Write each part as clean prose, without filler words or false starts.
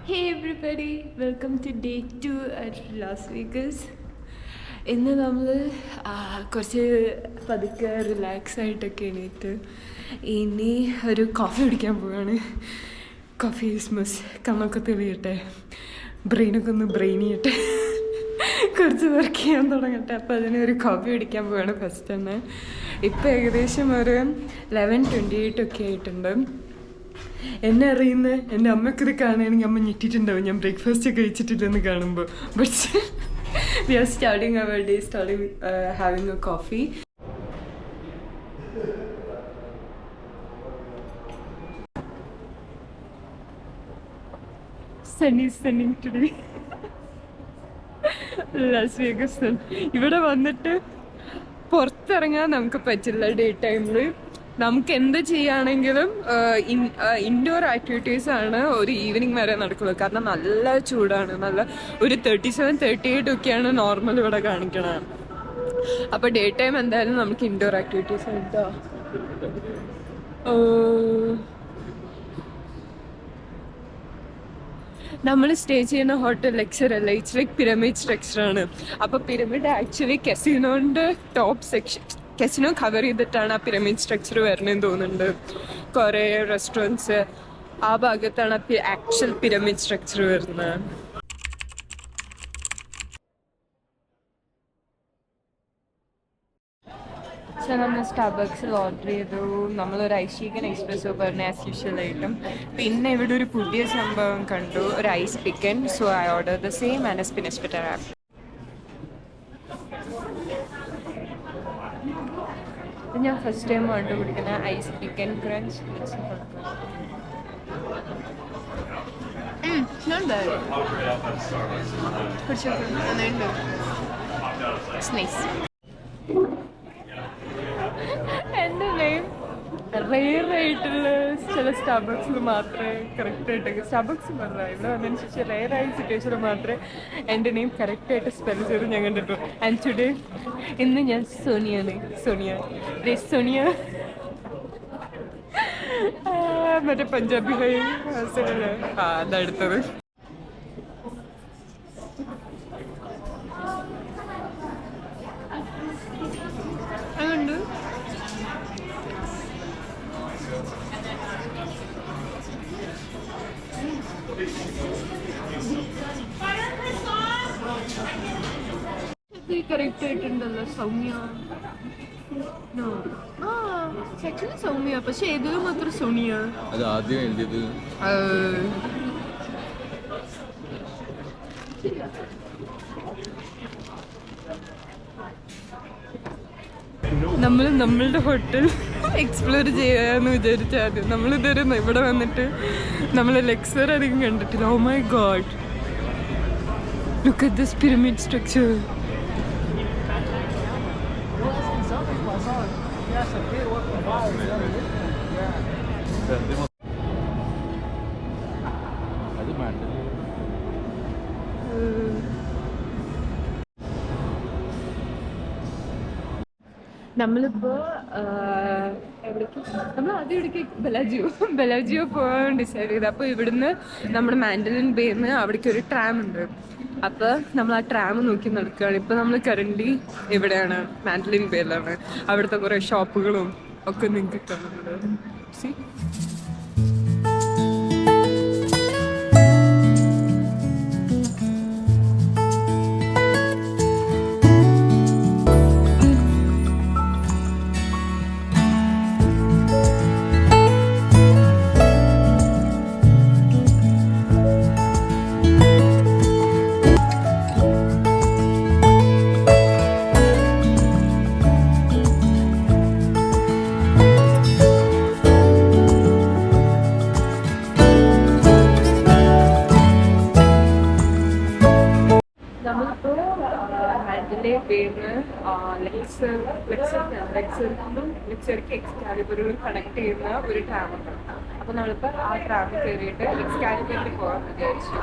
Hey everybody, welcome to day 2 at Las Vegas. ഇന്ന് നമ്മൾ കുറച്ച് പതുക്കെ റിലാക്സ് ആയിട്ടൊക്കെ എണീറ്റ് ഇനി ഒരു കോഫി കുടിക്കാൻ പോവുകയാണ്. കോഫി മസ്റ്റ് കണ്ണൊക്കെ തെളിയട്ടെ, ബ്രെയിനൊക്കെ ഒന്ന് ബ്രെയിൻ ചെയ്യട്ടെ, കുറച്ച് വർക്ക് ചെയ്യാൻ തുടങ്ങട്ടെ. അപ്പോൾ അതിനൊരു കോഫി കുടിക്കാൻ പോവുകയാണ് ഫസ്റ്റ് തന്നെ. ഇപ്പോൾ ഏകദേശം ഒരു 11:28 ഒക്കെ ആയിട്ടുണ്ട്. എന്നെ അറിയുന്ന എൻ്റെ അമ്മയ്ക്കിത് കാണുകയാണെങ്കിൽ അമ്മ ഞെട്ടിട്ടുണ്ടാവും ഞാൻ ബ്രേക്ക്ഫാസ്റ്റ് കഴിച്ചിട്ടില്ലെന്ന് കാണുമ്പോൾ. But we are starting our day having a coffee. Sunny today Las Vegas. ഇവിടെ വന്നിട്ട് പുറത്തിറങ്ങാൻ നമുക്ക് പറ്റില്ല ഡേ ടൈമിൽ. നമുക്ക് എന്ത് ചെയ്യുകയാണെങ്കിലും ഇൻഡോർ ആക്ടിവിറ്റീസ് ആണ് ഒരു ഈവനിങ് വരെ നടക്കുള്ളൂ. കാരണം നല്ല ചൂടാണ്, നല്ല ഒരു 37, 38 ഒക്കെയാണ് നോർമൽ ഇവിടെ കാണിക്കണത്. അപ്പോൾ ഡേ ടൈം എന്തായാലും നമുക്ക് ഇൻഡോർ ആക്ടിവിറ്റീസ് ഉണ്ടോ. നമ്മൾ സ്റ്റേ ചെയ്യുന്ന ഹോട്ടൽ ലെക്ചർ അല്ല, ഇറ്റ്സ് ലൈക്ക് പിരമിഡ് സ്ട്രക്ചറാണ്. അപ്പോൾ പിരമിഡ് ആക്ച്വലി കസിനോൻ്റെ ടോപ്പ് സെക്ഷൻ, കസിനോ കവർ ചെയ്തിട്ടാണ് ആ പിരമിഡ് സ്ട്രക്ചർ വരണമെന്ന് തോന്നുന്നുണ്ട്. കുറേ റെസ്റ്റോറൻറ്റ്സ് ആ ഭാഗത്താണ് ആക്ച്വൽ പിരമിഡ് സ്ട്രക്ചർ വരുന്നത്. പക്ഷെ നമ്മൾ സ്റ്റാർബക്സിൽ ഓർഡർ ചെയ്തു. നമ്മളൊരു ഐസ് ചിക്കൻ എക്സ്പ്രസ്സോ പറഞ്ഞു ആസ് യൂഷ്വൽ ആയിട്ടും. പിന്നെ ഇവിടെ ഒരു പുതിയ സംഭവം കണ്ടു, ഒരു iced pecan. So I order the same and spinach butter app. ഞാൻ ഫസ്റ്റ് ടൈം ഓർഡർ കുടിക്കുന്ന ഐസ് ചിക്കൻ ക്രഞ്ച്. എൻ്റെ നെയിം റെയർ ആയിട്ടുള്ള ചില സ്റ്റാർബക്സിൽ മാത്രമേ കറക്റ്റായിട്ട്, സ്റ്റാർബക്സ് പറഞ്ഞാൽ ഇവിടെ വന്നതിന് ശേഷം റെയർ ആയ സിറ്റുവേഷനിൽ മാത്രമേ എൻ്റെ നെയിം കറക്റ്റായിട്ട് സ്പെൽ ചെയ്ത് ഞാൻ കണ്ടിട്ടു. ആൻഡ് ടുഡേ ഇന്ന് ഞാൻ സോണിയാണ്. സോണിയ മറ്റേ പഞ്ചാബി ഹൈ അതെടുത്തത്. അതുകൊണ്ട് കറക്റ്റ് ആയിട്ടുണ്ടല്ലോ സൗമ്യ. ആക്ച്വലി സൗമ്യ, പക്ഷെ ഏതൊരു മാത്രം സോണിയ. അത് ആദ്യം എഴുതിയത് നമ്മൾ നമ്മളുടെ ഹോട്ടൽ എക്സ്പ്ലോർ ചെയ്യാന്ന് വിചാരിച്ച ആദ്യം. നമ്മളിതുവരെ ഇവിടെ വന്നിട്ട് നമ്മൾ ലെക്ചർ അധികം കണ്ടിട്ടില്ല. Oh my god, look at this pyramid structure. നമ്മളിപ്പോൾ എവിടേക്ക്, നമ്മൾ ആദ്യം ഇവിടേക്ക് ബെലാജിയോ പോകാൻ ഡിസൈഡ് ചെയ്ത്. അപ്പോൾ ഇവിടുന്ന് നമ്മുടെ മാൻഡലിൻ ബേന്ന് അവിടേക്ക് ഒരു ട്രാം ഉണ്ട്. അപ്പോൾ നമ്മൾ ആ ട്രാം നോക്കി നടക്കുകയാണ്. ഇപ്പോൾ നമ്മൾ കറൻ്റ് ഇവിടെയാണ്, മാൻഡലിൻ ബേയിലാണ്. അവിടുത്തെ കുറേ ഷോപ്പുകളും ഒക്കെ നിങ്ങൾക്ക് കാണുന്നുണ്ട്. സി ലെക്ചർക്ക് എക്സ്കാലിബറുകൾ കണക്ട് ചെയ്യുന്ന ഒരു ട്രാമുണ്ട്. അപ്പോൾ നമ്മളിപ്പോൾ ആ ട്രാമിൽ കയറിയിട്ട് എക്സ്കാലിബറിൽ പോകാൻ വിചാരിച്ചു.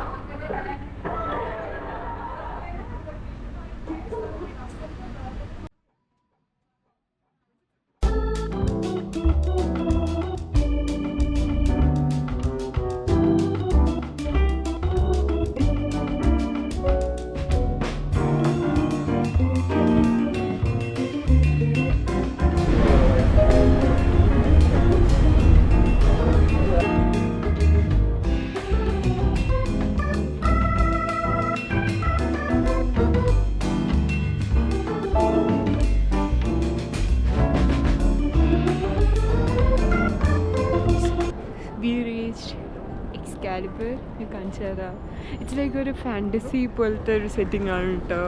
എക്സ്കാലിബർ ഞാൻ കാണിച്ചു തരാം. ഇറ്റ്സ് ലൈക്ക് ഒരു ഫാൻറ്റസി പോലത്തെ ഒരു സെറ്റിംഗ് ആണ് കേട്ടോ.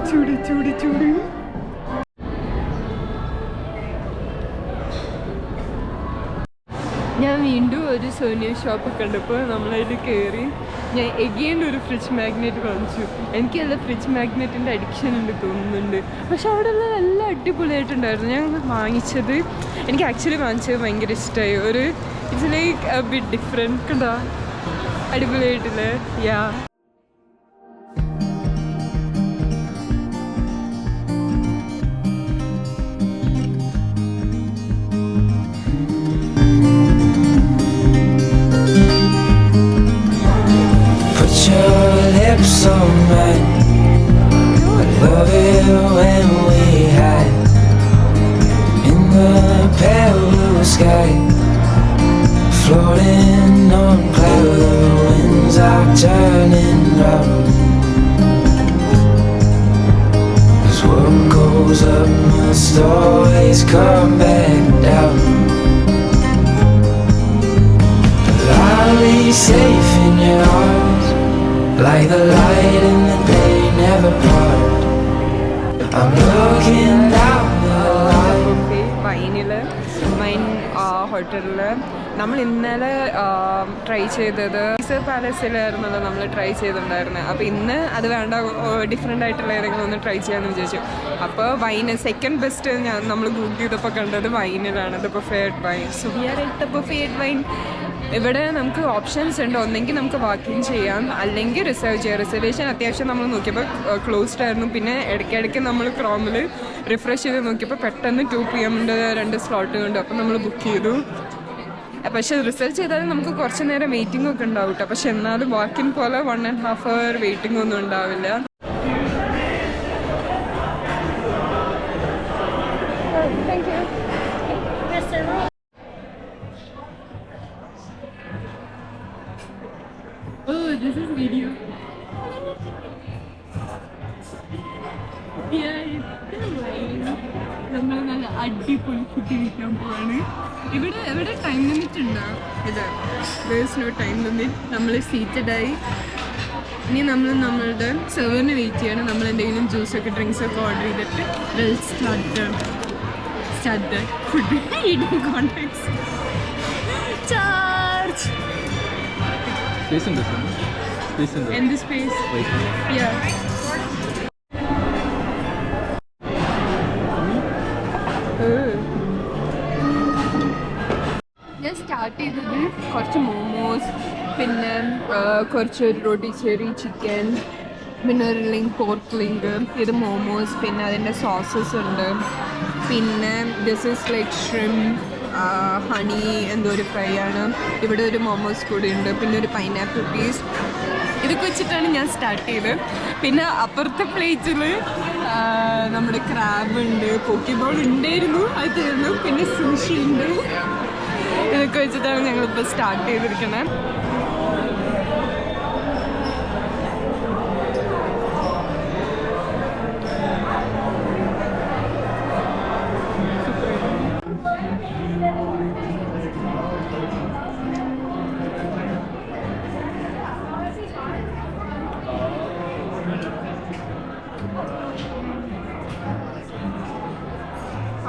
ചൂട് ചൂട് ചൂട്. ഞാൻ വീണ്ടും ഒരു സോനിയ ഷോപ്പ് കണ്ടപ്പോൾ നമ്മളതിൽ കയറി. ഞാൻ എഗെയിൻ ഒരു ഫ്രിഡ്ജ് മാഗ്നറ്റ് വാങ്ങിച്ചു. എനിക്കല്ല ഫ്രിഡ്ജ് മാഗ്നറ്റിൻ്റെ അഡിക്ഷൻ ഉണ്ട് തോന്നുന്നുണ്ട്. പക്ഷെ അവിടെ ഉള്ള നല്ല അടിപൊളിയായിട്ടുണ്ടായിരുന്നു. ഞാൻ വാങ്ങിച്ചത്, എനിക്ക് ആക്ച്വലി വാങ്ങിച്ചത് ഭയങ്കര ഇഷ്ടമായി. ഒരു it's like A bit different. കണ്ടോ അടിപൊളിയായിട്ടില്ലേ? യാ. On mine, I love it when we hide in the pale blue sky, floating on cloud. The winds are turning round. Cause what goes up must always come back down. But I'll be safe in your arms, like the light in the day never part. I'm looking down the line. Wine ഹോട്ടലിൽ നമ്മൾ ഇന്നലെ try ചെയ്തത് Caesar പാലസിലായിരുന്നല്ലോ നമ്മൾ try ചെയ്തിട്ടുണ്ടായിരുന്നത്. അപ്പോൾ ഇന്ന് അത് വേണ്ട, ഡിഫറെൻ്റ് ആയിട്ടുള്ള ഏതെങ്കിലും ഒന്ന് ട്രൈ ചെയ്യാമെന്ന് വിചാരിച്ചു. അപ്പോൾ വൈന് സെക്കൻഡ് ബെസ്റ്റ് നമ്മൾ ഗൂഗിൾ ചെയ്തപ്പോൾ കണ്ടത് വൈനിലാണ്. The buffet at Wynn. So we are at the buffet at Wynn. ഇവിടെ നമുക്ക് ഓപ്ഷൻസ് ഉണ്ട്. ഒന്നെങ്കിൽ നമുക്ക് വാക്കിൻ ചെയ്യാം, അല്ലെങ്കിൽ റിസർവ് ചെയ്യാം. റിസർവേഷൻ അത്യാവശ്യം നമ്മൾ നോക്കിയപ്പോൾ ക്ലോസ്ഡ് ആയിരുന്നു. പിന്നെ ഇടയ്ക്കിടയ്ക്ക് നമ്മൾ ക്രോമിൽ റിഫ്രഷ് ചെയ്ത് നോക്കിയപ്പോൾ പെട്ടെന്ന് 2 PM 2 സ്ലോട്ട് ഉണ്ട്. അപ്പം നമ്മൾ ബുക്ക് ചെയ്തു. പക്ഷേ റിസർച്ച് ചെയ്താലും നമുക്ക് കുറച്ച് നേരം വെയിറ്റിംഗ് ഒക്കെ ഉണ്ടാവും കേട്ടോ. പക്ഷെ എന്നാലും വാക്കിൻ പോലെ 1.5 hour വെയിറ്റിംഗ് ഒന്നും ഉണ്ടാവില്ല. Oh, this is video. നമ്മൾ നല്ല അടിപൊളി ഫുഡ് കഴിക്കാൻ പോവാണ്. ഇവിടെ ടൈം ലിമിറ്റ് ഉണ്ടോ? ഇത് വേഴ്സ് നോ ടൈം ലിമിറ്റ്. നമ്മൾ സീറ്റഡായി. ഇനി നമ്മൾ നമ്മളുടെ സെർവറിന് വെയിറ്റ് ചെയ്യണം. നമ്മൾ എന്തെങ്കിലും ജ്യൂസൊക്കെ ഡ്രിങ്ക്സൊക്കെ ഓർഡർ ചെയ്തിട്ട് well start food eating contacts. Charge Space in this one. Space in the. in this space. Wait. Yeah. ഞാൻ സ്റ്റാർട്ട് ചെയ്തത് കുറച്ച് മോമോസ്, പിന്നെ കുറച്ച് റോട്ടി ചെറി ചിക്കൻ, പിന്നെ ഒരു പോർക്ക് ലിങ്ക്. ഇത് മോമോസ്, പിന്നെ അതിൻ്റെ സോസസ് ഉണ്ട്. പിന്നെ this is like shrimp honey എന്തോ ഒരു ഫ്രൈ ആണ്. ഇവിടെ ഒരു മോമോസ് കൂടി ഉണ്ട്. പിന്നെ ഒരു പൈനാപ്പിൾ പീസ്. ഇതൊക്കെ വെച്ചിട്ടാണ് ഞാൻ സ്റ്റാർട്ട് ചെയ്തത്. പിന്നെ അപ്പുറത്തെ പ്ലേറ്റിൽ നമ്മുടെ ക്രാബ് ഉണ്ട്, പോക്കിബോൾ ഉണ്ടായിരുന്നു, അത് തീർന്നു. പിന്നെ സുഷി ഉണ്ട്. ഇതൊക്കെ വെച്ചിട്ടാണ് ഞങ്ങളിപ്പോൾ സ്റ്റാർട്ട് ചെയ്തിരിക്കുന്നത്.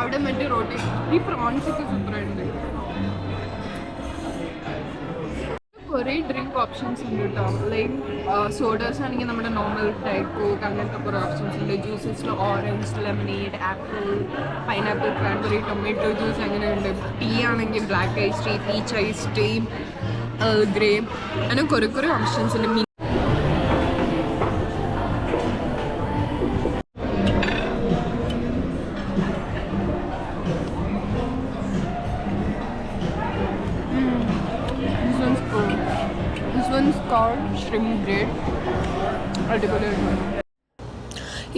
അവിടെ മറ്റേ റോട്ടി, ഈ പ്രോൺസ് ഒക്കെ സൂപ്പറായിട്ടുണ്ട്. കുറേ ഡ്രിങ്ക് ഓപ്ഷൻസ് ഉണ്ട് കേട്ടോ. ലൈക്ക് സോഡാസ് ആണെങ്കിൽ നമ്മുടെ നോർമൽ ടൈപ്പ് കോക്ക്, അങ്ങനത്തെ കുറേ ഓപ്ഷൻസ് ഉണ്ട്. ജ്യൂസസിൽ orange, lemonade, apple, pineapple, cranberry, tomato juice അങ്ങനെ ഉണ്ട്. ടീ ആണെങ്കിൽ black iced tea, peach iced tea, grey, അങ്ങനെ കുറേ ഓപ്ഷൻസ് ഉണ്ട്.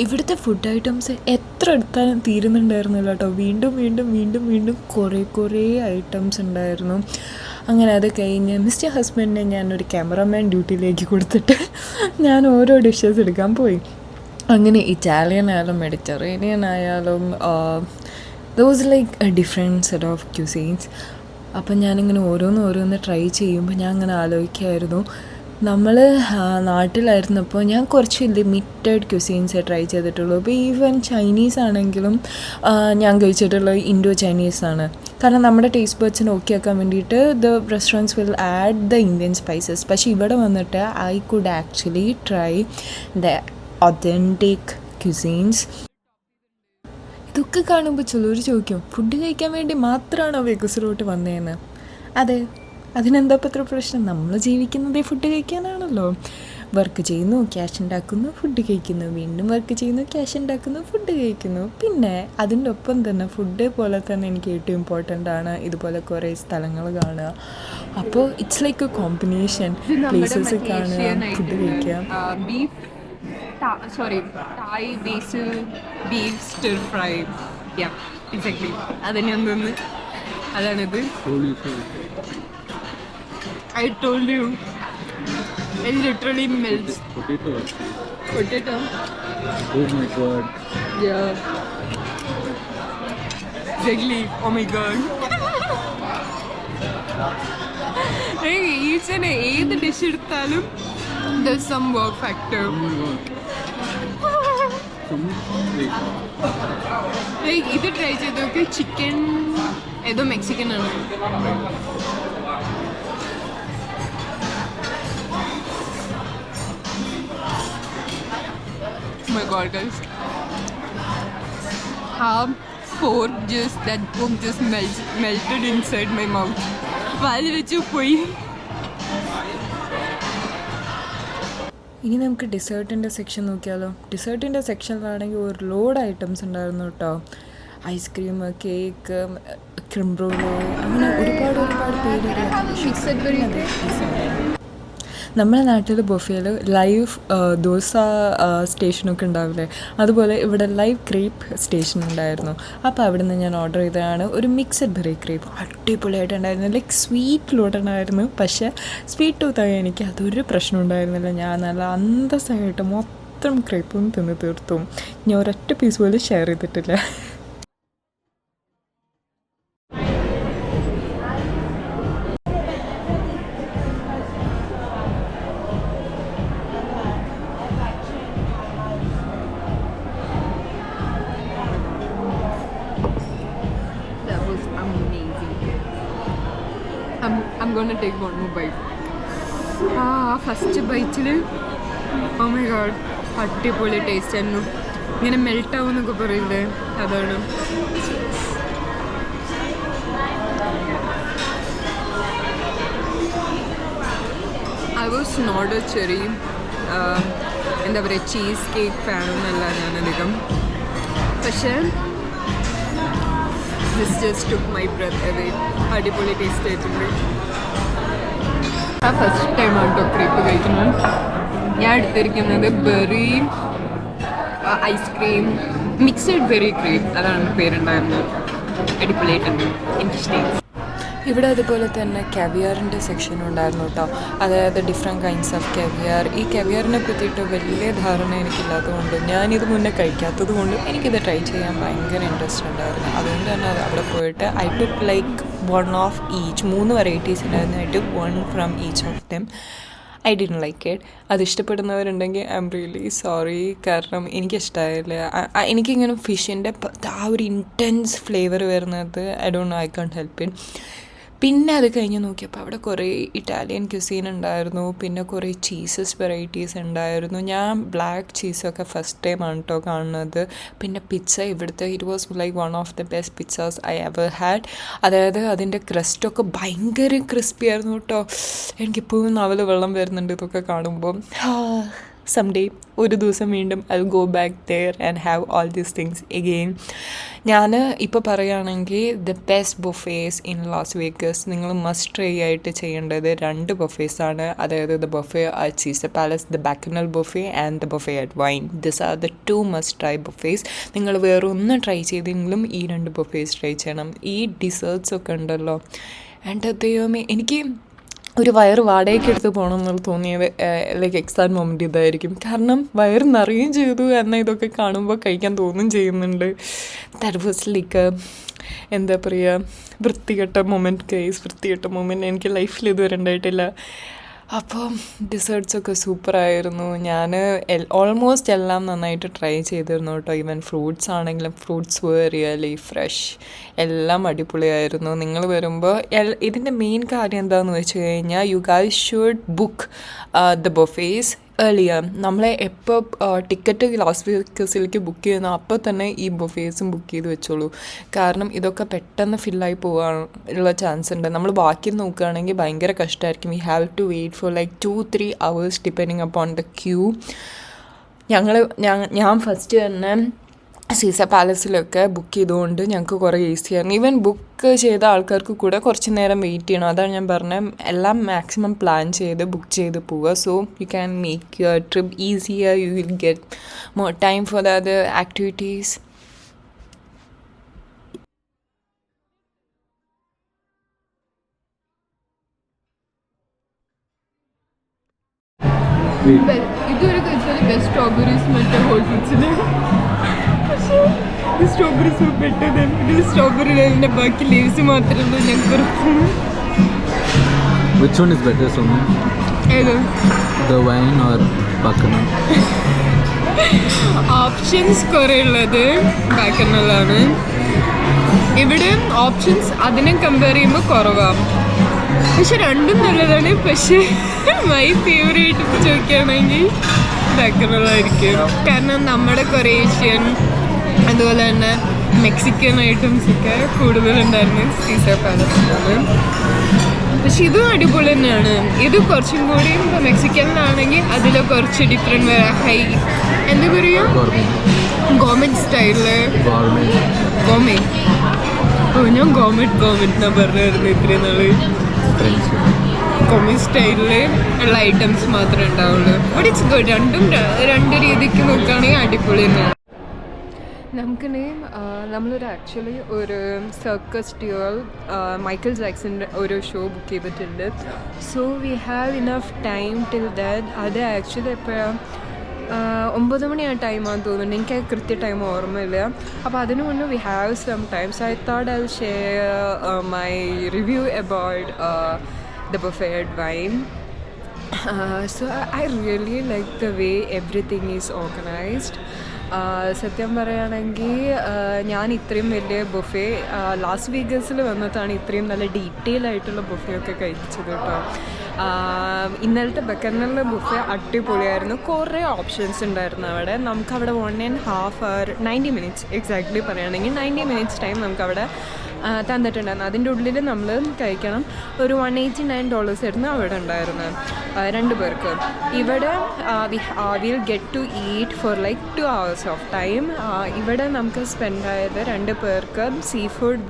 ഇവിടുത്തെ ഫുഡ് ഐറ്റംസ് എത്ര എടുത്താലും തീരുന്നുണ്ടായിരുന്നില്ല കേട്ടോ. വീണ്ടും വീണ്ടും വീണ്ടും വീണ്ടും കുറേ ഐറ്റംസ് ഉണ്ടായിരുന്നു. അങ്ങനെ അത് കഴിഞ്ഞ് മിസ്റ്റർ ഹസ്ബൻഡിനെ ഞാനൊരു ക്യാമറാമാൻ ഡ്യൂട്ടിയിലേക്ക് കൊടുത്തിട്ട് ഞാൻ ഓരോ ഡിഷസ് എടുക്കാൻ പോയി. അങ്ങനെ ഇറ്റാലിയൻ ആയാലും മെഡിറ്ററേനിയൻ ആയാലും those like A different set of cuisines. അപ്പം ഞാനിങ്ങനെ ഓരോന്ന് ട്രൈ ചെയ്യുമ്പോൾ ഞാൻ അങ്ങനെ ആലോചിക്കുമായിരുന്നു, നമ്മൾ നാട്ടിലായിരുന്നപ്പോൾ ഞാൻ കുറച്ച് ലിമിറ്റഡ് ക്യൂസീൻസേ ട്രൈ ചെയ്തിട്ടുള്ളൂ. ഇപ്പോൾ ഈവൻ ചൈനീസ് ആണെങ്കിലും ഞാൻ കഴിച്ചിട്ടുള്ളത് ഇൻഡോ ചൈനീസാണ്. കാരണം നമ്മുടെ ടേസ്റ്റ് ബഡ്സിന് ഓക്കെ ആക്കാൻ വേണ്ടിയിട്ട് the restaurants will add the Indian spices. പക്ഷേ ഇവിടെ വന്നിട്ട് I could actually try the authentic cuisines. ഇതൊക്കെ കാണുമ്പോൾ ചിലർ ചോദിക്കും, ഫുഡ് കഴിക്കാൻ വേണ്ടി മാത്രമാണോ വേഗസിലോട്ട് വന്നതെന്ന്? അതെ, അതിനെന്താ ഇപ്പം ഇത്ര പ്രശ്നം? നമ്മൾ ജീവിക്കുന്നതേ ഫുഡ് കഴിക്കാനാണല്ലോ. വർക്ക് ചെയ്യുന്നു, ക്യാഷ് ഉണ്ടാക്കുന്നു, ഫുഡ് കഴിക്കുന്നു, വീണ്ടും വർക്ക് ചെയ്യുന്നു, ക്യാഷ് ഉണ്ടാക്കുന്നു, ഫുഡ് കഴിക്കുന്നു. പിന്നെ അതിൻ്റെ ഒപ്പം തന്നെ ഫുഡ് പോലെ തന്നെ എനിക്ക് ഏറ്റവും ഇമ്പോർട്ടൻ്റ് ആണ് ഇതുപോലെ കുറേ സ്ഥലങ്ങൾ കാണുക. അപ്പോൾ it's like A combination. Places കാണുക, ഫുഡ് കഴിക്കുക. Thai basil beef stir fry. Yeah, exactly. അതെന്നെയൊന്ന് അതാണിത്. I told you. It literally melts. Potato. Oh my god. Yeah. Exactly. Oh my god. Each and ഏത് dish എടുത്താലും there's some work factor. ഇത് try ചെയ്ത് നോക്കി. Chicken ഏതോ Mexican ആണ്. Oh my god, guys. How pork just that pork just melted inside my mouth. വായിൽ വെച്ച് പോയി. ഇനി നമുക്ക് ഡിസേർട്ടിൻ്റെ സെക്ഷൻ നോക്കിയാലോ. ഡിസേർട്ടിൻ്റെ സെക്ഷനിലാണെങ്കിൽ ഒരു ലോഡ് ഐറ്റംസ് ഉണ്ടായിരുന്നു കേട്ടോ. ഐസ്ക്രീം, കേക്ക്, ക്രിംബ്രോളോ, അങ്ങനെ ഒരുപാട് പേര്. നമ്മുടെ നാട്ടിൽ ബൊഫേയിൽ ലൈവ് ദോസ സ്റ്റേഷനൊക്കെ ഉണ്ടാവില്ലേ, അതുപോലെ ഇവിടെ ലൈവ് ക്രേപ്പ് സ്റ്റേഷൻ ഉണ്ടായിരുന്നു. അപ്പോൾ അവിടെ നിന്ന് ഞാൻ ഓർഡർ ചെയ്തതാണ് ഒരു മിക്സഡ് ബെറി ക്രേപ്പ്. അടിപൊളിയായിട്ടുണ്ടായിരുന്നു. ലൈക്ക് സ്വീറ്റ് ലോഡനായിരുന്നു. പക്ഷേ സ്വീറ്റ് ടൂത്തായി എനിക്ക് അതൊരു പ്രശ്നം ഉണ്ടായിരുന്നില്ല. ഞാൻ നല്ല അന്തസ്സായിട്ട് മൊത്തം ക്രേപ്പും തിന്ന് തീർത്തും. ഞാൻ ഒരൊറ്റ പീസ് പോലും ഷെയർ ചെയ്തിട്ടില്ല. I'm gonna take one more bite. First ബൈറ്റിൽ oh my god, അടിപൊളി ടേസ്റ്റ് ആയിരുന്നു. ഇങ്ങനെ മെൽറ്റ് ആവും എന്നൊക്കെ പറയില്ലേ, അതാണ്. I was not a cherry എന്താ പറയുക ചീസ് കേക്ക് ഫാനൊന്നല്ല ഞാനധികം. പക്ഷേ this just took my breath away. അടിപൊളി ടേസ്റ്റ് ആയിട്ടുണ്ട്. ഫസ്റ്റ് ടൈമാണ് കേട്ടോ ക്രേപ്പ് കഴിക്കുന്നത്. ഞാൻ എടുത്തിരിക്കുന്നത് berry ice cream mixed berry crepe, അതാണ് പേരുണ്ടായിരുന്നത്. അടിപൊളിയായിട്ടുണ്ട്, എനിക്കിഷ്ടമായി. ഇവിടെ അതുപോലെ തന്നെ കാവിയാറിൻ്റെ സെക്ഷൻ ഉണ്ടായിരുന്നു കേട്ടോ. അതായത് ഡിഫറെൻറ്റ് കൈൻഡ്സ് ഓഫ് കാവിയാർ. ഈ കാവിയാറിനെ പറ്റിയിട്ട് വലിയ ധാരണ എനിക്കില്ലാത്തതുകൊണ്ട്, ഞാനിത് മുന്നേ കഴിക്കാത്തത് കൊണ്ട് എനിക്കിത് ട്രൈ ചെയ്യാൻ ഭയങ്കര ഇൻട്രസ്റ്റ് ഉണ്ടായിരുന്നു. അതുകൊണ്ട് തന്നെ അവിടെ പോയിട്ട് I took like one of each. 3 varieties ഉണ്ടായിരുന്നു. I took 1 from each of them. I didn't like it. അത് ഇഷ്ടപ്പെടുന്നവരുണ്ടെങ്കിൽ ഐ എം റിയലി സോറി. കാരണം എനിക്കിഷ്ടമായില്ല. എനിക്കിങ്ങനെ ഫിഷിൻ്റെ ആ ഒരു ഇൻറ്റൻസ് ഫ്ലേവർ വരുന്നത് I don't know, I can't help it. പിന്നെ അത് കഴിഞ്ഞ് നോക്കിയപ്പോൾ അവിടെ കുറേ ഇറ്റാലിയൻ ക്യുസീൻ ഉണ്ടായിരുന്നു. പിന്നെ കുറേ ചീസസ് വെറൈറ്റീസ് ഉണ്ടായിരുന്നു. ഞാൻ ബ്ലാക്ക് ചീസൊക്കെ ഫസ്റ്റ് ടൈമാണ് കേട്ടോ കാണുന്നത്. പിന്നെ പിസ്സ ഇവിടുത്തെ it was like one of the best pizzas I ever had. അതായത് അതിൻ്റെ ക്രസ്റ്റൊക്കെ ഭയങ്കര ക്രിസ്പി ആയിരുന്നു കേട്ടോ. എനിക്കിപ്പോഴും നാവിൽ വെള്ളം വരുന്നുണ്ട് ഇതൊക്കെ കാണുമ്പോൾ. സംഡേ ഒരു ദിവസം വീണ്ടും I will go back there and have all these things again. ഞാൻ ഇപ്പോൾ പറയുകയാണെങ്കിൽ the best buffets in Las Vegas നിങ്ങൾ മസ്റ്റ് ട്രൈ ആയിട്ട് ചെയ്യേണ്ടത് 2 ബൊഫേസാണ്. അതായത് the buffet at Caesars Palace, the Bacchanal buffet and the buffet at Wynn. This are the 2 must try buffets. നിങ്ങൾ വേറെ ഒന്ന് ട്രൈ ചെയ്തെങ്കിലും ഈ 2 ബൊഫേസ് ട്രൈ ചെയ്യണം. ഈ ഡിസേർട്ട്സൊക്കെ ഉണ്ടല്ലോ, ആൻഡ് ദൈവമേ എനിക്ക് ഒരു വയറ് വാടകയ്ക്ക് എടുത്ത് പോകണം എന്നുള്ള തോന്നിയത് ലൈക്ക് എക്സാക്ട് മൊമെൻ്റ് ഇതായിരിക്കും. കാരണം വയറ് നിറയുകയും ചെയ്തു എന്നാൽ ഇതൊക്കെ കാണുമ്പോൾ കഴിക്കാൻ തോന്നും ചെയ്യുന്നുണ്ട്. ദാറ്റ് വാസ് ലൈക്ക് എന്താ പറയുക, വൃത്തികെട്ട മൊമെൻറ്റ് എനിക്ക് ലൈഫിൽ ഇതുവരെ ഉണ്ടായിട്ടില്ല. അപ്പം ഡിസേർട്ട്സൊക്കെ സൂപ്പറായിരുന്നു. ഞാൻ ഓൾമോസ്റ്റ് എല്ലാം നന്നായിട്ട് ട്രൈ ചെയ്തിരുന്നു കേട്ടോ. ഈവൻ ഫ്രൂട്ട്സ് ആണെങ്കിലും ഫ്രൂട്ട്സ് വേർ റിയലി ഫ്രഷ്, എല്ലാം അടിപൊളിയായിരുന്നു. നിങ്ങൾ വരുമ്പോൾ ഇതിൻ്റെ മെയിൻ കാര്യം എന്താണെന്ന് വെച്ച് കഴിഞ്ഞാൽ you guys should book the buffets earlier. നമ്മളെ എപ്പോൾ ടിക്കറ്റ് ലാസ് വേഗസിലേക്ക് ബുക്ക് ചെയ്യുന്ന അപ്പോൾ തന്നെ ഈ ബൊഫേസും ബുക്ക് ചെയ്ത് വെച്ചോളൂ. കാരണം ഇതൊക്കെ പെട്ടെന്ന് ഫില്ലായി പോകാനുള്ള ചാൻസ് ഉണ്ട്. നമ്മൾ ബാക്കി നോക്കുകയാണെങ്കിൽ ഭയങ്കര കഷ്ടമായിരിക്കും. We have to wait for like 2-3 hours depending upon the queue. ഞാൻ ഫസ്റ്റ് തന്നെ സീസർ പാലസിലൊക്കെ ബുക്ക് ചെയ്തുകൊണ്ട് ഞങ്ങൾക്ക് കുറേ ഈസിയായിരുന്നു. ഈവൻ ബുക്ക് ചെയ്ത ആൾക്കാർക്ക് കൂടെ കുറച്ച് നേരം വെയിറ്റ് ചെയ്യണം. അതാണ് ഞാൻ പറഞ്ഞത്, എല്ലാം മാക്സിമം പ്ലാൻ ചെയ്ത് ബുക്ക് ചെയ്ത് പോവുക. So you can make your trip easier, you will get more time for the other activities. ഇതുവരെ കഴിച്ചാൽ ബെസ്റ്റ് സ്ട്രോബെറീസ് മറ്റേ ഹോൾ ഫുഡ്സിന്. പക്ഷേ ഈ സ്ട്രോബെറി സൂപ്പ് ഇട്ടത് ഇതിൽ സ്ട്രോബെറി അതിൻ്റെ ബാക്കി ലീവ്സ് മാത്രമേ ഉള്ളൂ. ഞങ്ങൾക്ക് Which one is better, Somi? ഏത് The wine or Bakana? Options കുറേ ഉള്ളത് ബാക്കറിനുള്ളതാണ്. ഇവിടെ ഓപ്ഷൻസ് അതിനെ കമ്പയർ ചെയ്യുമ്പോൾ കുറവാണ്. പക്ഷെ രണ്ടും നല്ലതാണ്. പക്ഷേ മൈ ഫേവറേറ്റ് ചോദിക്കുകയാണെങ്കിൽ ബാക്കറിനുള്ളതായിരിക്കും. കാരണം നമ്മുടെ കൊറേഷ്യൻ അതുപോലെ തന്നെ മെക്സിക്കൻ ഐറ്റംസൊക്കെ കൂടുതലുണ്ടായിരുന്നു സീസർ പാലസിലാണ്. പക്ഷെ ഇതും അടിപൊളി തന്നെയാണ്. ഇത് കുറച്ചും കൂടി ഇപ്പോൾ മെക്സിക്കനിലാണെങ്കിൽ അതിൽ കുറച്ച് ഡിഫറെൻറ്റ് ഹൈ എന്താ പറയുക, ഗോർമെൻറ്റ് സ്റ്റൈലില് ഞാൻ ഗോർമെൻറ്റ് എന്നാ പറഞ്ഞായിരുന്നു ഇത്രയും നാള്. ഗോർമെൻറ്റ് സ്റ്റൈലില് ഉള്ള ഐറ്റംസ് മാത്രമേ ഉണ്ടാവുള്ളൂ. But it's good. രണ്ട് രീതിക്ക് നോക്കുകയാണെങ്കിൽ അടിപൊളി തന്നെയാണ്. നമുക്കിനി നമ്മളൊരു ആക്ച്വലി ഒരു സർക്കസ് ട്യൂൾ മൈക്കിൾ ജാക്സൻ്റെ ഒരു ഷോ ബുക്ക് ചെയ്തിട്ടുണ്ട്. So we have enough time till that. അത് ആക്ച്വലി എപ്പോഴാണ് 9 മണി ആ ടൈമാണെന്ന് തോന്നുന്നുണ്ട്. എനിക്ക് കൃത്യ ടൈം ഓർമ്മയില്ല. അപ്പോൾ അതിനു മുന്നേ we have some time. So I thought I will share my review about the buffet at Wynn. So I really like the way everything is organized. സത്യം പറയുകയാണെങ്കിൽ ഞാൻ ഇത്രയും വലിയ ബുഫേ ലാസ് വേഗസിൽ വന്നിട്ടാണ് ഇത്രയും നല്ല ഡീറ്റെയിൽ ആയിട്ടുള്ള ബുഫേ കഴിച്ചത് കേട്ടോ. ഇന്നലത്തെ ബക്കറിനുള്ള ബുഫേ അടിപൊളിയായിരുന്നു. കുറേ ഓപ്ഷൻസ് ഉണ്ടായിരുന്നു അവിടെ. നമുക്കവിടെ 1.5 hour 90 minutes എക്സാക്ട്ലി പറയുകയാണെങ്കിൽ 90 minutes ടൈം നമുക്കവിടെ തന്നിട്ടുണ്ടായിരുന്നു. അതിൻ്റെ ഉള്ളിൽ നമ്മൾ കഴിക്കണം. ഒരു $189 ആയിരുന്നു അവിടെ ഉണ്ടായിരുന്നത് 2 പേർക്ക്. ഇവിടെ will get to eat for like 2 hours of time. ഇവിടെ നമുക്ക് സ്പെൻഡ് ആയത് 2 പേർക്ക് സീ ഫുഡ്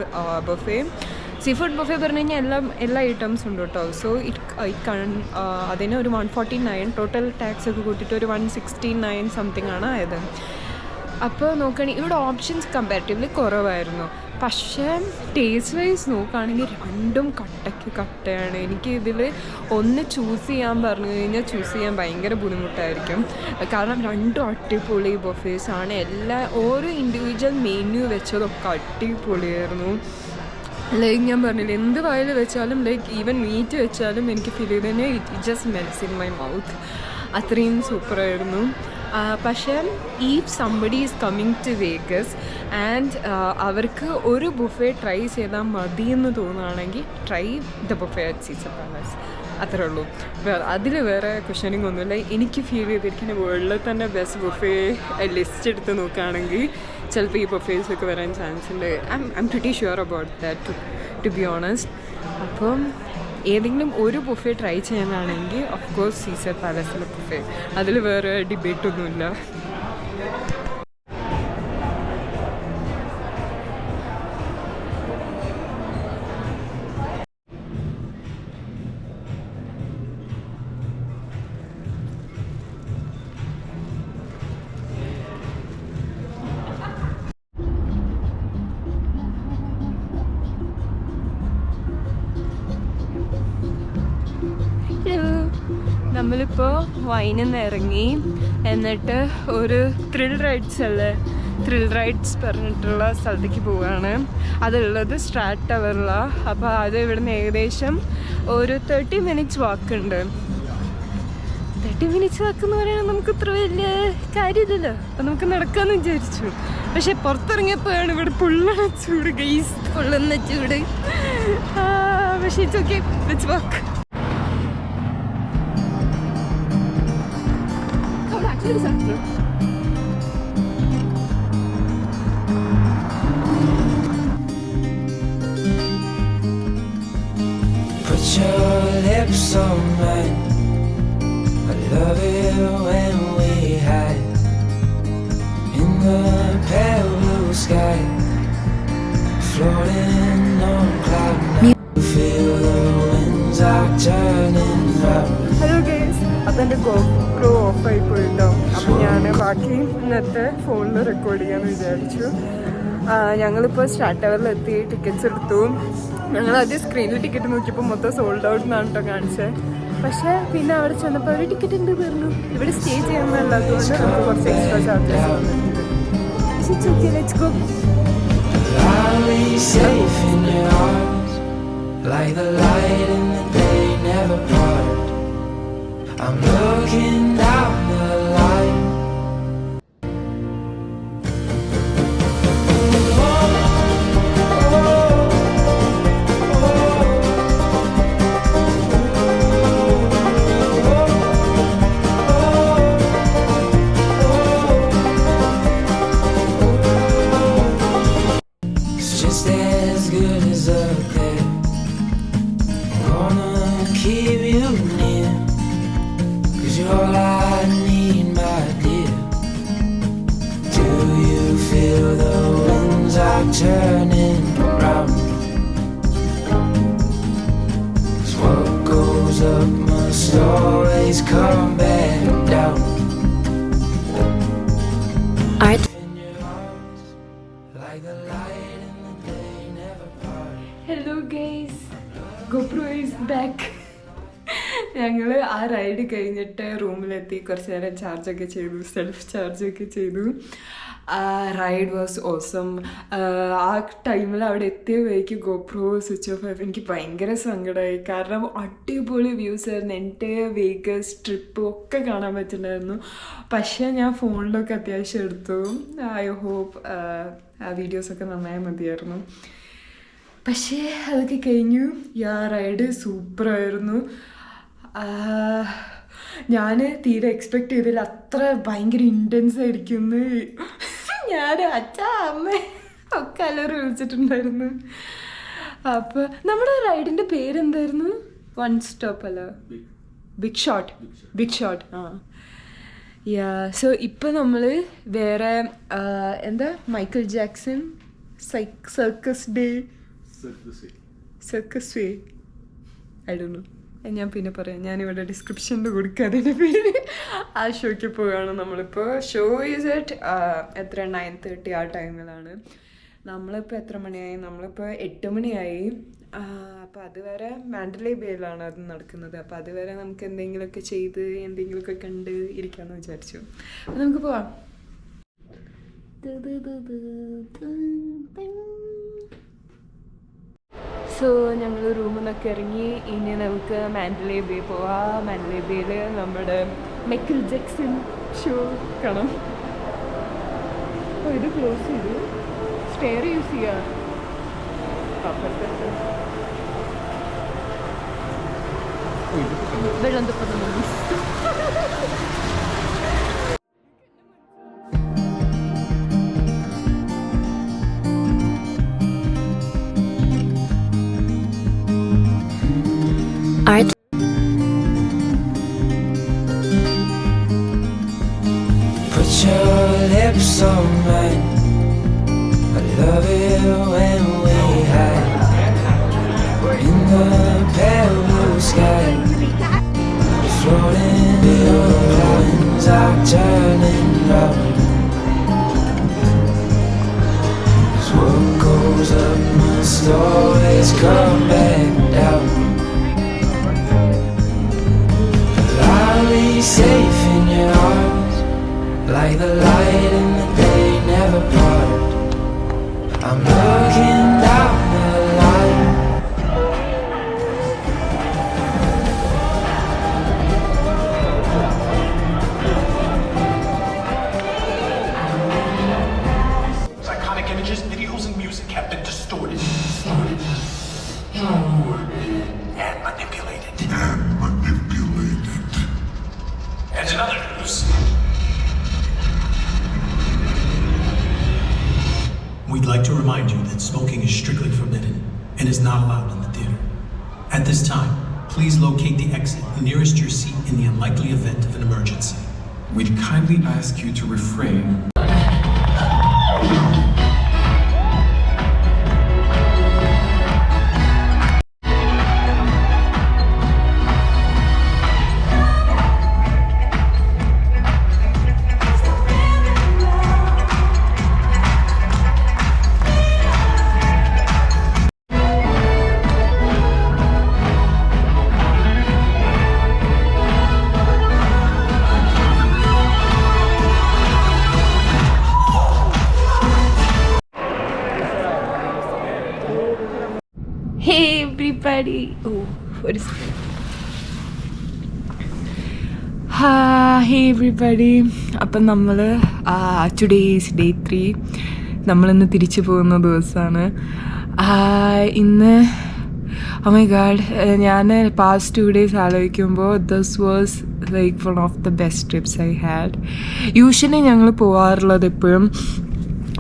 ബുഫേ പറഞ്ഞു കഴിഞ്ഞാൽ എല്ലാ ഐറ്റംസും ഉണ്ട് കേട്ടോ. സോ അതിന് ഒരു 149 ടോട്ടൽ ടാക്സ് ഒക്കെ കൂട്ടിയിട്ട് ഒരു 169 സംതിങ് ആണ് ആയത്. അപ്പോൾ നോക്കുകയാണെങ്കിൽ ഇവിടെ ഓപ്ഷൻസ് കമ്പാരിറ്റീവ്ലി കുറവായിരുന്നു. പക്ഷേ ടേസ്റ്റ് വൈസ് നോക്കുകയാണെങ്കിൽ രണ്ടും കട്ടയാണ്. എനിക്ക് ഇതിൽ ഒന്ന് ചൂസ് ചെയ്യാൻ പറഞ്ഞു കഴിഞ്ഞാൽ ചൂസ് ചെയ്യാൻ ഭയങ്കര ബുദ്ധിമുട്ടായിരിക്കും. കാരണം രണ്ടും അടിപൊളി ബൊഫേസാണ്. ഓരോ ഇൻഡിവിജ്വൽ മെനു വെച്ചതൊക്കെ അടിപൊളിയായിരുന്നു. ലൈക്ക് ഞാൻ പറഞ്ഞില്ല, എന്ത് വായിൽ വെച്ചാലും ലൈക്ക് ഈവൻ മീറ്റ് വെച്ചാലും എനിക്ക് ഫീൽ ചെയ്ത് തന്നെ it just melts in my mouth. അത്രയും സൂപ്പറായിരുന്നു. പക്ഷേ if somebody is coming to Vegas and അവർക്ക് ഒരു ബുഫേ ട്രൈ ചെയ്താൽ മതിയെന്ന് തോന്നുകയാണെങ്കിൽ try the buffet at Caesars Palace. അത്രേ ഉള്ളൂ. അതിൽ വേറെ ക്വസ്റ്റനിങ് ഒന്നുമില്ല. എനിക്ക് ഫീൽ ചെയ്തിരിക്കുന്ന വേൾഡിൽ തന്നെ ബെസ്റ്റ് ബുഫേ ലിസ്റ്റ് എടുത്ത് നോക്കുകയാണെങ്കിൽ ചിലപ്പോൾ ഈ ബുഫേസൊക്കെ വരാൻ ചാൻസ് ഉണ്ട്. I'm pretty sure about that to be honest. അപ്പം ഏതെങ്കിലും ഒരു ബുഫേ ട്രൈ ചെയ്യാനാണെങ്കിൽ ഓഫ് കോഴ്സ് സീസർ പാലസിലെ ബുഫേ. അതിൽ വേറെ ഡിബേറ്റൊന്നുമില്ല. നമ്മളിപ്പോൾ വൈനിൽ നിന്ന് ഇറങ്ങി. എന്നിട്ട് ഒരു ത്രിൽ റൈഡ്സ് പറഞ്ഞിട്ടുള്ള സ്ഥലത്തേക്ക് പോവുകയാണ്. അതുള്ളത് സ്ട്രാറ്റ് ടവറിലാണ്. അപ്പോൾ അത് ഇവിടുന്ന് ഏകദേശം ഒരു 30 മിനിറ്റ്സ് വാക്കുണ്ട്. 30 മിനിറ്റ്സ് വാക്കെന്ന് പറയുന്നത് നമുക്ക് ഇത്ര വലിയ കാര്യമില്ലല്ലോ. അപ്പം നമുക്ക് നടക്കാമെന്ന് വിചാരിച്ചു. പക്ഷെ പുറത്തിറങ്ങിയപ്പോഴാണ് ഇവിടെ പൊള്ളണ ചൂട്, ഗൈസ്, പൊള്ളുന്ന ചൂട്. പക്ഷേ it's okay, let's walk. Put your lips on mine. I love it when we hide in the pale blue sky, floating on cloud nine. Feel the winds are turning round. Hello guys, അതെൻ്റെ GoPro ഓഫായി പോയിട്ടുണ്ടാവും. അപ്പം ഞാൻ ബാക്കി ഇന്നത്തെ ഫോണിൽ record ചെയ്യാമെന്ന് വിചാരിച്ചു. ഞങ്ങളിപ്പോൾ സ്റ്റാർട്ട് ടവറിലെത്തി, ടിക്കറ്റ്സ് എടുത്തു. ഞങ്ങൾ ആദ്യം സ്ക്രീനിൽ ടിക്കറ്റ് നോക്കിയപ്പോൾ മൊത്തം സോൾഡ് ഔട്ട് എന്നാണ് കേട്ടോ കാണിച്ചത്. പക്ഷേ പിന്നെ അവിടെ ചെന്നപ്പോൾ അവർ ടിക്കറ്റ് ഉണ്ട് പറഞ്ഞു. ഇവിടെ സ്റ്റേ ചെയ്യാമെന്നല്ലാത്തതുകൊണ്ട് നമുക്ക് കുറച്ച് എക്സ്ട്രാ ചാർജസ് വന്നിട്ടുണ്ട്. Let's go. I'll be safe in your arms, like the light in the day never part. I'm looking down the line. It's just as good as up there. Gonna keep you near, 'cause you're all I need, my dear. Do you feel the winds are turning round? 'Cause what goes up must always come back down. Art. In your arms, like the light in the day never part. Hello guys, GoPro is back. ഞങ്ങൾ ആ ride കഴിഞ്ഞിട്ട് റൂമിലെത്തി. കുറച്ച് നേരം ചാർജൊക്കെ ചെയ്തു, self ചാർജൊക്കെ ചെയ്തു. Ride was awesome. ആ ടൈമിൽ അവിടെ എത്തിയ വഴിക്ക് GoPro സ്വിച്ച് ഓഫ് ആയപ്പോൾ എനിക്ക് ഭയങ്കര സങ്കടമായി. കാരണം അടിപൊളി വ്യൂസ് ആയിരുന്നു. എൻ്റെ വേഗസ് ട്രിപ്പ് ഒക്കെ കാണാൻ പറ്റുന്നുണ്ടായിരുന്നു. പക്ഷേ ഞാൻ ഫോണിലൊക്കെ അത്യാവശ്യം എടുത്തു. ഐ ഹോപ്പ് ആ വീഡിയോസൊക്കെ നന്നായി മതിയായിരുന്നു. പക്ഷേ അതൊക്കെ കഴിഞ്ഞു. റൈഡ് സൂപ്പറായിരുന്നു. ഞാൻ തീരെ എക്സ്പെക്റ്റ് ചെയ്തില്ല അത്ര ഭയങ്കര ഇൻറ്റൻസ് ആയിരിക്കുമെന്ന്. ഞാൻ അച്ഛാ അമ്മ ഒക്കെ എല്ലാവരും വിളിച്ചിട്ടുണ്ടായിരുന്നു. അപ്പോൾ നമ്മുടെ റൈഡിൻ്റെ പേരെന്തായിരുന്നു? വൺ സ്റ്റോപ്പ് അല്ല, ബിഗ് ഷോട്ട്. സോ ഇപ്പോൾ നമ്മൾ വേറെ എന്താ Michael Jackson circus way, I don't know, ഞാൻ പിന്നെ പറയാം. ഞാനിവിടെ ഡിസ്ക്രിപ്ഷനിൽ കൊടുക്കുക അതിൻ്റെ പേര്. ആ ഷോയ്ക്ക് പോവുകയാണ് നമ്മളിപ്പോൾ. ഷോ ഈസ് എത്ര 9:30 ആ ടൈമിലാണ്. നമ്മളിപ്പോൾ എത്ര മണിയായി? നമ്മളിപ്പോൾ 8 മണിയായി. അപ്പോൾ അതുവരെ മാൻഡലേ ബേയിലാണ് അത് നടക്കുന്നത്. അപ്പോൾ അതുവരെ നമുക്ക് എന്തെങ്കിലുമൊക്കെ ചെയ്ത് എന്തെങ്കിലുമൊക്കെ കണ്ട് ഇരിക്കാമെന്ന് വിചാരിച്ചു. അപ്പോൾ നമുക്ക് പോവാം. സോ ഞങ്ങൾ റൂമിൽ നിന്നൊക്കെ ഇറങ്ങി. ഇനി നമുക്ക് മാൻഡലേ ബേ പോവാം. മാൻഡലേ ബേയിൽ നമ്മുടെ മൈക്കിൾ ജാക്സൺ ഷോ കാണാം. ഇത് ക്ലോസ് ചെയ്തു. സ്റ്റെയർ യൂസ് ചെയ്യാം. വെള്ളം തുപ്പുന്നു. Art. Put your lips on mine. I love it when we hide in the pale blue sky, floating below the winds are turning round. 'Cause what goes up must always come back down. I looking down the line. Iconic images, videos, and music have been distorted and manipulated. And in other news, we'd like to remind you that smoking is strictly forbidden and is not allowed in the theater. At this time, please locate the exit nearest your seat in the unlikely event of an emergency. We'd kindly ask you to refrain. Hey everybody! Oh, what is it? Hey everybody! അപ്പം നമ്മൾ today is day 3. നമ്മളിന്ന് തിരിച്ചു പോകുന്ന ദിവസമാണ്. ഇന്ന് oh my god, ഞാൻ past 2 days ആലോചിക്കുമ്പോൾ this was like one of the best trips I had. Usually ഞങ്ങൾ പോകാറുള്ളത് എപ്പോഴും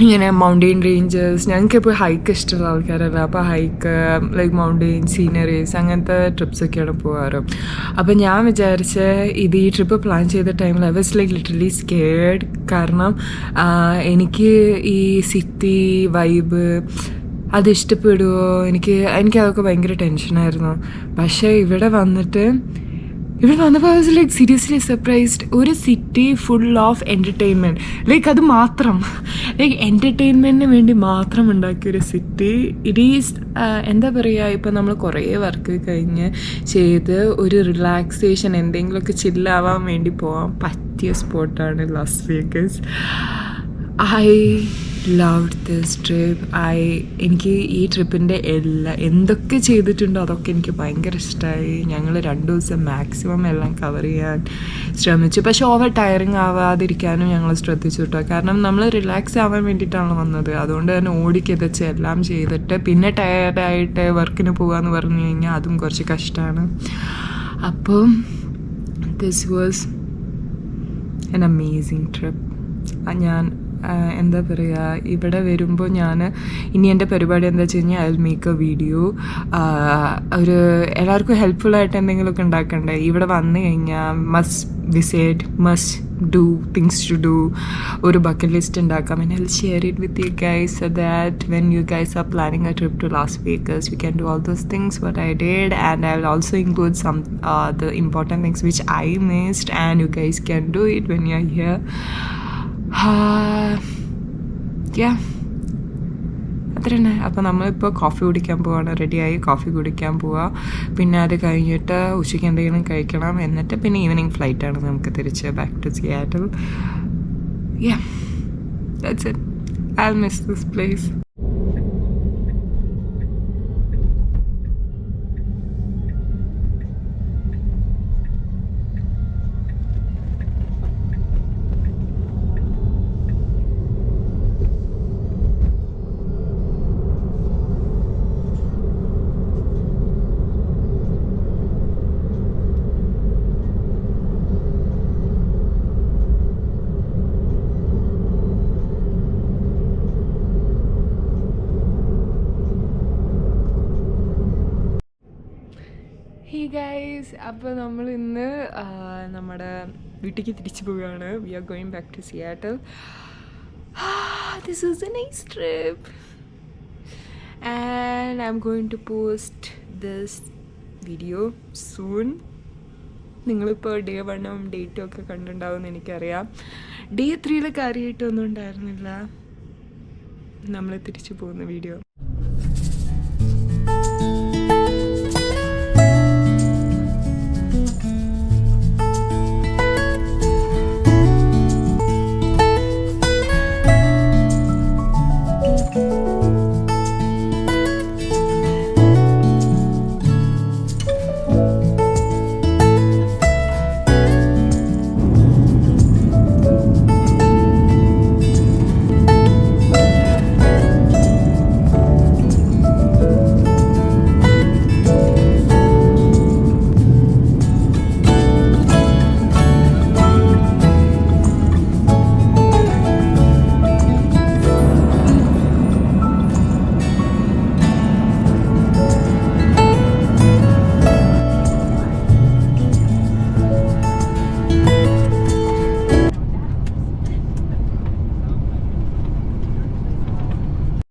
ഇങ്ങനെ മൗണ്ടെയിൻ റേഞ്ചസ്, ഞങ്ങൾക്ക് ഇപ്പോൾ ഹൈക്ക് ഇഷ്ടമുള്ള ആൾക്കാരല്ല, അപ്പോൾ ഹൈക്ക് ലൈക്ക് മൗണ്ടെയിൻ സീനറീസ് അങ്ങനത്തെ ട്രിപ്സൊക്കെയാണ് പോകാറ്. അപ്പോൾ ഞാൻ വിചാരിച്ച ഈ ട്രിപ്പ് പ്ലാൻ ചെയ്ത ടൈമിൽ I was like literally scared. കാരണം എനിക്ക് ഈ സിറ്റി വൈബ് അത് ഇഷ്ടപ്പെടുമോ, എനിക്കതൊക്കെ ഭയങ്കര ടെൻഷനായിരുന്നു. പക്ഷേ ഇവിടെ വന്നപ്പോൾ I was like seriously surprised. ഒരു city full of entertainment, like അത് മാത്രം ലൈക്ക് എൻ്റർടൈൻമെൻറ്റിന് വേണ്ടി മാത്രം ഉണ്ടാക്കിയൊരു സിറ്റി. ഇറ്റ് ഈസ് എന്താ പറയുക, ഇപ്പം നമ്മൾ കുറേ വർക്ക് കഴിഞ്ഞ് ചെയ്ത് ഒരു റിലാക്സേഷൻ എന്തെങ്കിലുമൊക്കെ ചില്ലാവാൻ വേണ്ടി പോകാൻ പറ്റിയ സ്പോട്ടാണ് Las Vegas. I loved this trip. എനിക്ക് ഈ ട്രിപ്പിൻ്റെ എന്തൊക്കെ ചെയ്തിട്ടുണ്ടോ അതൊക്കെ എനിക്ക് ഭയങ്കര ഇഷ്ടമായി. ഞങ്ങൾ 2 ദിവസം മാക്സിമം എല്ലാം കവർ ചെയ്യാൻ ശ്രമിച്ചു. പക്ഷെ ഓവർ ടയറിങ് ആവാതിരിക്കാനും ഞങ്ങൾ ശ്രദ്ധിച്ചു കേട്ടോ. കാരണം നമ്മൾ റിലാക്സ് ആവാൻ വേണ്ടിയിട്ടാണ് വന്നത്. അതുകൊണ്ട് തന്നെ ഓടിക്കെതച്ച് എല്ലാം ചെയ്തിട്ട് പിന്നെ ടയർഡായിട്ട് വർക്കിന് പോകാമെന്ന് പറഞ്ഞു കഴിഞ്ഞാൽ അതും കുറച്ച് കഷ്ടമാണ്. അപ്പോൾ this was an amazing trip. ഞാൻ എന്താ പറയുക, ഇവിടെ വരുമ്പോൾ ഇനി എൻ്റെ പരിപാടി എന്താ വെച്ച് കഴിഞ്ഞാൽ I will make a video. എല്ലാവർക്കും ഹെൽപ്ഫുള്ളായിട്ട് എന്തെങ്കിലുമൊക്കെ ഉണ്ടാക്കണ്ടേ. ഇവിടെ വന്നു കഴിഞ്ഞാൽ must visit, must do things to do, ഒരു ബക്കറ്റ് ലിസ്റ്റ് ഉണ്ടാക്കാം. And I will share it with you guys so that when you guys are planning a trip to Las Vegas you can do all those things what I did. And I will also include some the important things which I missed and you guys can do it when you are here. അത്ര തന്നെ. അപ്പോൾ നമ്മളിപ്പോൾ coffee കുടിക്കാൻ പോവാണ്. റെഡിയായി coffee കുടിക്കാൻ പോവുക. പിന്നെ അത് കഴിഞ്ഞിട്ട് ഉച്ചയ്ക്ക് എന്തെങ്കിലും കഴിക്കണം. എന്നിട്ട് പിന്നെ ഈവനിങ് ഫ്ലൈറ്റാണ് നമുക്ക് തിരിച്ച് back to Seattle. That's it. I will miss this place. Guys, അപ്പോൾ നമ്മൾ ഇന്ന് നമ്മുടെ വീട്ടിലേക്ക് തിരിച്ചു പോവുകയാണ്. We are going back to Seattle. This is a nice trip and I'm going to post this video soon. നിങ്ങളിപ്പോൾ day 1ഉം day 2 ഒക്കെ കണ്ടിട്ടുണ്ടാവുമെന്ന് എനിക്കറിയാം. ഡേ 3 കാര്യമായിട്ടൊന്നും ഉണ്ടായിരുന്നില്ല. നമ്മൾ തിരിച്ചു പോകുന്ന വീഡിയോ.